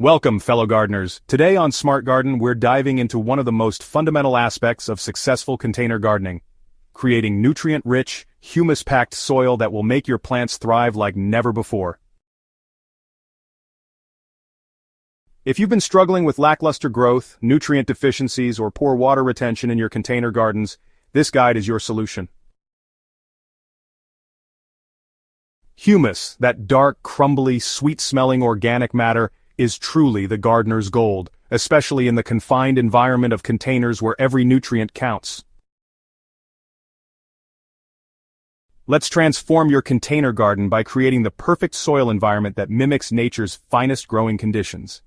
Welcome, fellow gardeners. Today on Smart Garden, we're diving into one of the most fundamental aspects of successful container gardening: creating nutrient-rich, humus-packed soil that will make your plants thrive like never before. If you've been struggling with lackluster growth, nutrient deficiencies, or poor water retention in your container gardens, this guide is your solution. Humus, that dark, crumbly, sweet-smelling organic matter, is truly the gardener's gold, especially in the confined environment of containers where every nutrient counts. Let's transform your container garden by creating the perfect soil environment that mimics nature's finest growing conditions.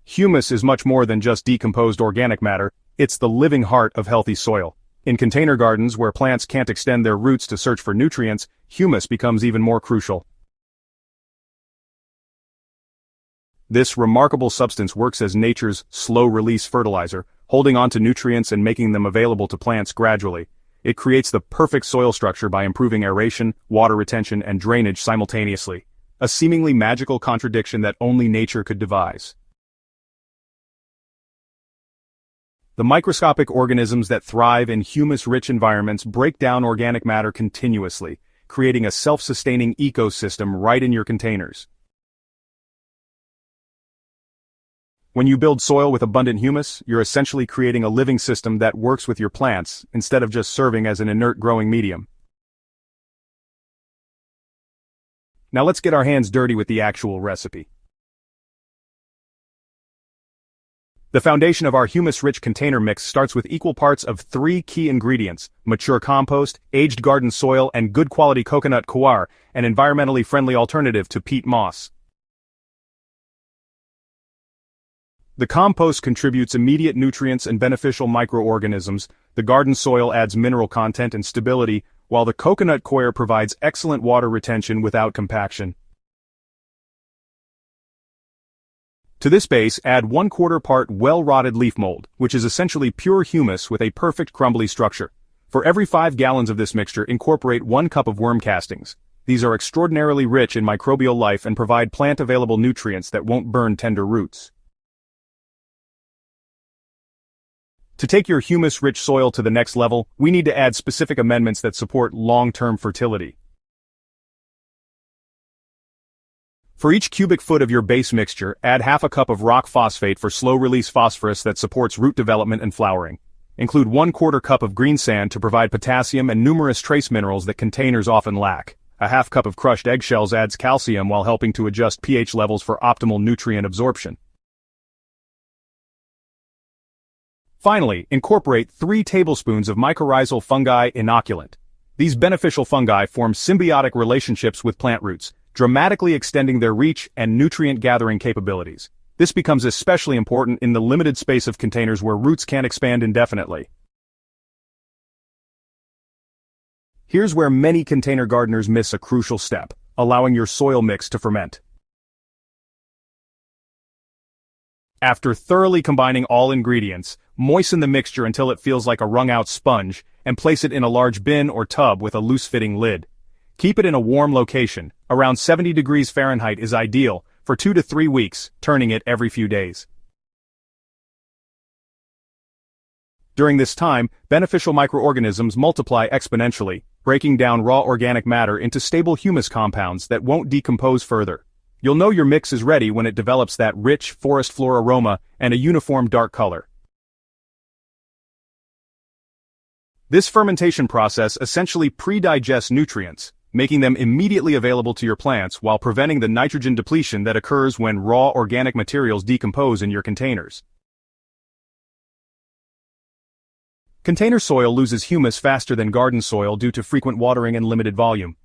Humus is much more than just decomposed organic matter, it's the living heart of healthy soil. In container gardens where plants can't extend their roots to search for nutrients, humus becomes even more crucial. This remarkable substance works as nature's slow-release fertilizer, holding on to nutrients and making them available to plants gradually. It creates the perfect soil structure by improving aeration, water retention, and drainage simultaneously, a seemingly magical contradiction that only nature could devise. The microscopic organisms that thrive in humus-rich environments break down organic matter continuously, creating a self-sustaining ecosystem right in your containers. When you build soil with abundant humus, you're essentially creating a living system that works with your plants, instead of just serving as an inert growing medium. Now let's get our hands dirty with the actual recipe. The foundation of our humus-rich container mix starts with equal parts of 3 key ingredients: mature compost, aged garden soil, and good quality coconut coir, an environmentally friendly alternative to peat moss. The compost contributes immediate nutrients and beneficial microorganisms, the garden soil adds mineral content and stability, while the coconut coir provides excellent water retention without compaction. To this base, add 1/4 part well-rotted leaf mold, which is essentially pure humus with a perfect crumbly structure. For every 5 gallons of this mixture, incorporate 1 cup of worm castings. These are extraordinarily rich in microbial life and provide plant-available nutrients that won't burn tender roots. To take your humus-rich soil to the next level, we need to add specific amendments that support long-term fertility. For each cubic foot of your base mixture, add half a cup of rock phosphate for slow-release phosphorus that supports root development and flowering. Include 1/4 cup of green sand to provide potassium and numerous trace minerals that containers often lack. A half cup of crushed eggshells adds calcium while helping to adjust pH levels for optimal nutrient absorption. Finally, incorporate 3 tablespoons of mycorrhizal fungi inoculant. These beneficial fungi form symbiotic relationships with plant roots, dramatically extending their reach and nutrient-gathering capabilities. This becomes especially important in the limited space of containers where roots can't expand indefinitely. Here's where many container gardeners miss a crucial step: allowing your soil mix to ferment. After thoroughly combining all ingredients, moisten the mixture until it feels like a wrung-out sponge, and place it in a large bin or tub with a loose-fitting lid. Keep it in a warm location. Around 70 degrees Fahrenheit is ideal, for 2 to 3 weeks, turning it every few days. During this time, beneficial microorganisms multiply exponentially, breaking down raw organic matter into stable humus compounds that won't decompose further. You'll know your mix is ready when it develops that rich forest floor aroma and a uniform dark color. This fermentation process essentially pre-digests nutrients, making them immediately available to your plants while preventing the nitrogen depletion that occurs when raw organic materials decompose in your containers. Container soil loses humus faster than garden soil due to frequent watering and limited volume.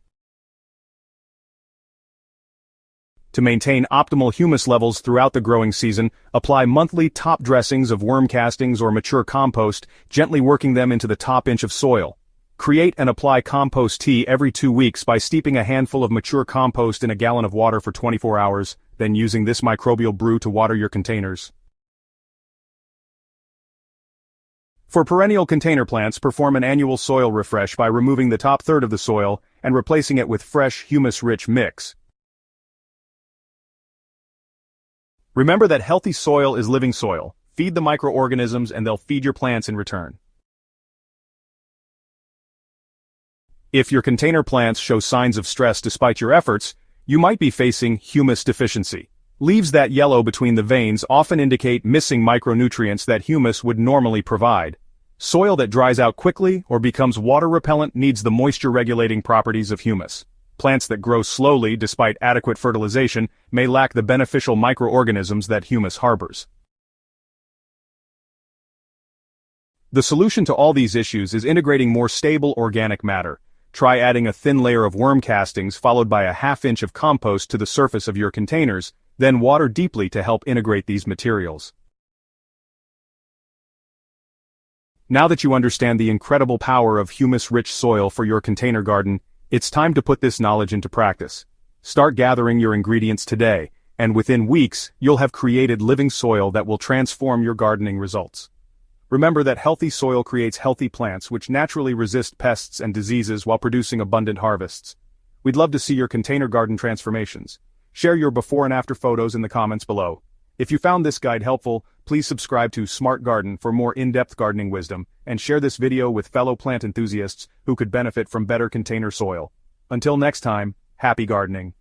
To maintain optimal humus levels throughout the growing season, apply monthly top dressings of worm castings or mature compost, gently working them into the top inch of soil. Create and apply compost tea every 2 weeks by steeping a handful of mature compost in a gallon of water for 24 hours, then using this microbial brew to water your containers. For perennial container plants, perform an annual soil refresh by removing the top third of the soil and replacing it with fresh, humus-rich mix. Remember that healthy soil is living soil. Feed the microorganisms and they'll feed your plants in return. If your container plants show signs of stress despite your efforts, you might be facing humus deficiency. Leaves that yellow between the veins often indicate missing micronutrients that humus would normally provide. Soil that dries out quickly or becomes water repellent needs the moisture-regulating properties of humus. Plants that grow slowly despite adequate fertilization may lack the beneficial microorganisms that humus harbors. The solution to all these issues is integrating more stable organic matter. Try adding a thin layer of worm castings followed by a half-inch of compost to the surface of your containers, then water deeply to help integrate these materials. Now that you understand the incredible power of humus-rich soil for your container garden, it's time to put this knowledge into practice. Start gathering your ingredients today, and within weeks, you'll have created living soil that will transform your gardening results. Remember that healthy soil creates healthy plants which naturally resist pests and diseases while producing abundant harvests. We'd love to see your container garden transformations. Share your before and after photos in the comments below. If you found this guide helpful, please subscribe to Smart Garden for more in-depth gardening wisdom, and share this video with fellow plant enthusiasts who could benefit from better container soil. Until next time, happy gardening.